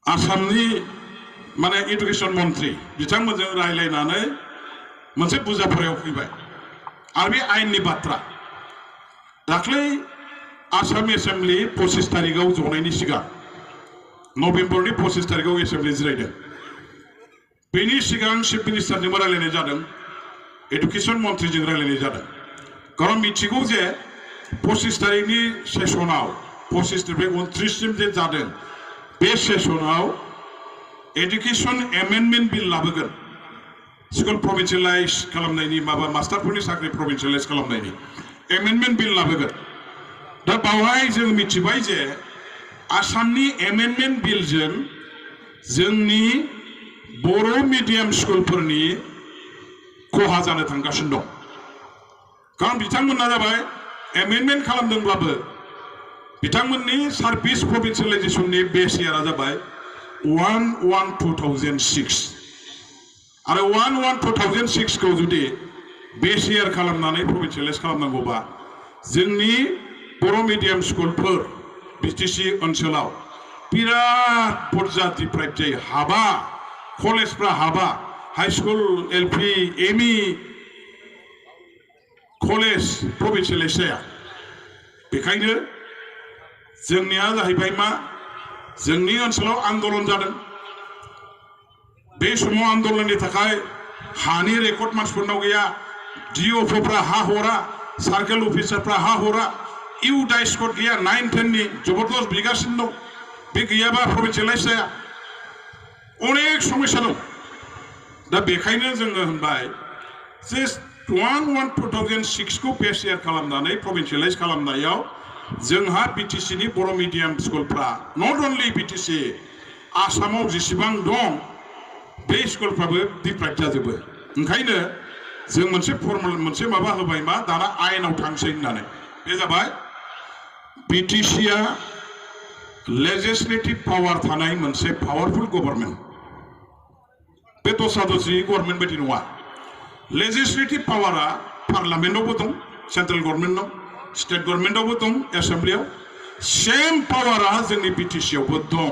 आसामनि माने एडुकेशन मन्त्री बिथांमोनजों रायलायनानै मोनसे बुजाफोरायाव फैबाय आरो बे आयेननि बाथ्रा दाख्लै आसाम एसेम्बली 25 तारिखआव जनायनि सिगां नभेम्बरनि 25 तारिखआव एसेम्बली जिरायदों बेनि सिगां चिफ मिनिस्टारजोंबो रायलायनाय जादों एडुकेशन मन्त्रीजों रायलायनाय जादों कारण मिथिगौ जे 25 तारिखनि सेसनाव 25 निफ्राय 29 सिम जे जादों बे सेसनाव एडुकेशन एमेन्डमेन्ट बिल लाबोगोन स्कुल प्रभिन्सियेलाइज खालामनायनि माबा मास्टारफोरनि साख्रि प्रभिन्सियेलाइज खालामनायनि एमेन्डमेन्ट बिल लाबोगोन दा बावहाय जों मिथिबाय जे आसामनि एमेन्डमेन्ट बिलजों जोंनि बर' मिडियाम स्कुलफोरनि खहा जानो थांगासिनो दं कारण बिथांमोना जाबाय एमेन्डमेन्ट खालामदोंब्लाबो बिथांमोननि सार्भिस प्रभिन्सियेलाइजेशननि बेस इयारा जाबाय 1/1/2006 आरो 1/1/2006 खौ जुदि बेस इयार खालामनानै प्रभिन्सियेलाइज खालामनांगौबा जोंनि बर' मिडियाम स्कुलफोर बिटिसि ओनसोलाव बिराद बुरजा डिप्राइभ जायो हाबा कलेजफ्रा हाबा high school LP ME college provincialise जाया बेखायनो जोंनिया जाहैबाय मा जोंनि ओनसोलाव आन्दोलन जादों बे समाव आन्दोलननि थाखाय हानि रेकर्ड मानसिफोरनाव गैया डिअफोफ्रा हा हरा सार्केल अफिसारफ्रा हा हरा इउ डाइस कड गैया 9-10 नि जबरदस्त बिगासिनो दं बे गैयाबा प्रभिन्सियेलाइज जाया अनेक समस्या दं दा बेखायनो जोङो होनबाय जे 1/1/2006 खौ बेस इयार खालामनानै प्रभिन्सियेलाइज खालामनायाव जोंहा बिटिसि नि बर' मिडियाम स्कुलफ्रा नट अनलि बिटिसि आसामाव जेसेबां दं बे स्कुलफ्राबो डिप्राइभ जाजोबो ओंखायनो जों मोनसे फर्मुला मोनसे माबा होबाय मा दाना आयेनाव थांसै होननानै बे जाबाय बिटिसिआ लेजिस्लेटिभ पावार थानाय मोनसे पावारफुल गभर्नमेन्ट बे दस्रा दस्रि गभर्नमेन्ट बायदि नङा लेजिस्लेटिभ पावारा पार्लामेन्टआवबो दं सेन्ट्रेल गभर्नमेन्टआव स्टेट गभर्नमेन्टआवबो दं एसेम्बलियाव सेम पावारा जोंनि बिटिसिआवबो दं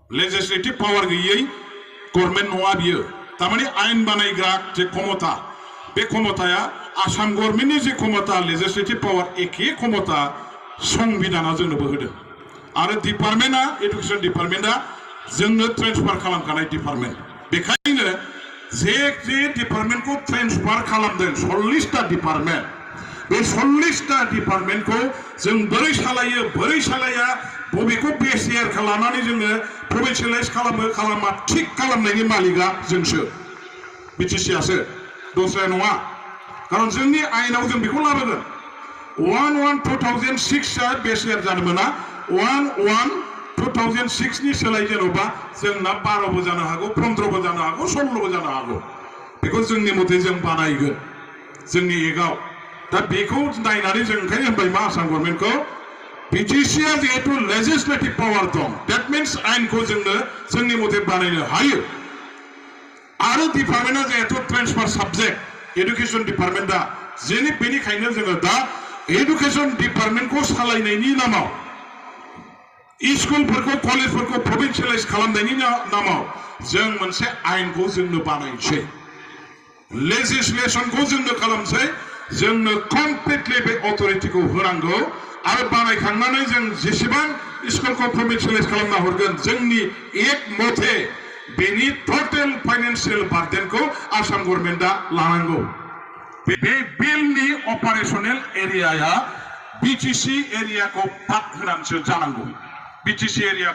लेजिस्लेटिभ पावार गैयै गभर्नमेन्ट नङा बियो तारमाने आयेन बानायग्रा जे क्षमता बे क्षमताया आसाम गभर्नमेन्टनि जे क्षमता लेजिस्लेटिभ पावार एखे क्षमता संबिधाना जोंनोबो होदों आरो डिपार्टमेन्टआ एडुकेशन डिपार्टमेन्टआ जोंनो ट्रेन्सफार खालामखानाय डिपार्टमेन्ट बेखायनो जे डिपार्टमेन्टखौ ट्रेन्सफार खालामदों 40टा डिपार्टमेन्ट बे 40टा डिपार्टमेन्टखौ जों बोरै सालायो बोरै सालाया बबेखौ बेस इयार खालामनानै जोङो प्रभिन्सियेलाइज खालामो खालामा थिक खालामनायनि मालिकआ जोंसो बिटिसिआसो दस्राया नङा कारण जोंनि आयेनाव जों बेखौ लाबोगोन 1/1/2006 आ बेस इयार जानो मोना 1/1/2006 नि सोलाय जेन'बा जोंना 12बो जानो हागौ 15बो जानो हागौ 16बो जानो हागौ बेखौ जोंनि मथे जों बानायगोन जोंनि एकआव दा बेखौ नायनानै जों ओंखायनो होनबाय मा आसाम गभर्नमेन्टखौ बिटिसिआ जिहेतु लेजिस्लेटिभ पावार दं दैट मीन्स आयेनखौ जोंनो जोंनि मथे बानायनो हायो आरो डिपार्टमेन्टआ जिहेतु ट्रेन्सफार साबजेक्ट एडुकेशन डिपार्टमेन्टआ जेनि बेनिखायनो जोङो दा एडुकेशन डिपार्टमेन्टखौ सालायनायनि नामाव स्कुलफोरखौ कलेजफोरखौ प्रभिन्सियेलाइज खालामनायनि नामाव जों मोनसे आयेनखौ जोंनो बानायनोसै लेजिस्लेशनखौ जोंनो खालामसै जोंनो कमप्लिटलि बे अथरिटिखौ होनांगौ आरो बानायखांनानै जों जेसेबां स्कुलखौ प्रभिन्सियेलाइज खालामना हरगोन जोंनि एक मथे बेनि टटेल फाइनान्सियेल बार्डेनखौ आसाम गभर्नमेन्टआ लानांगौ बे बिलनि अपारेशनेल एरियाया बिटिसि एरियाखौ भाग होनानैसो जानांगौ बिटिसि एरिया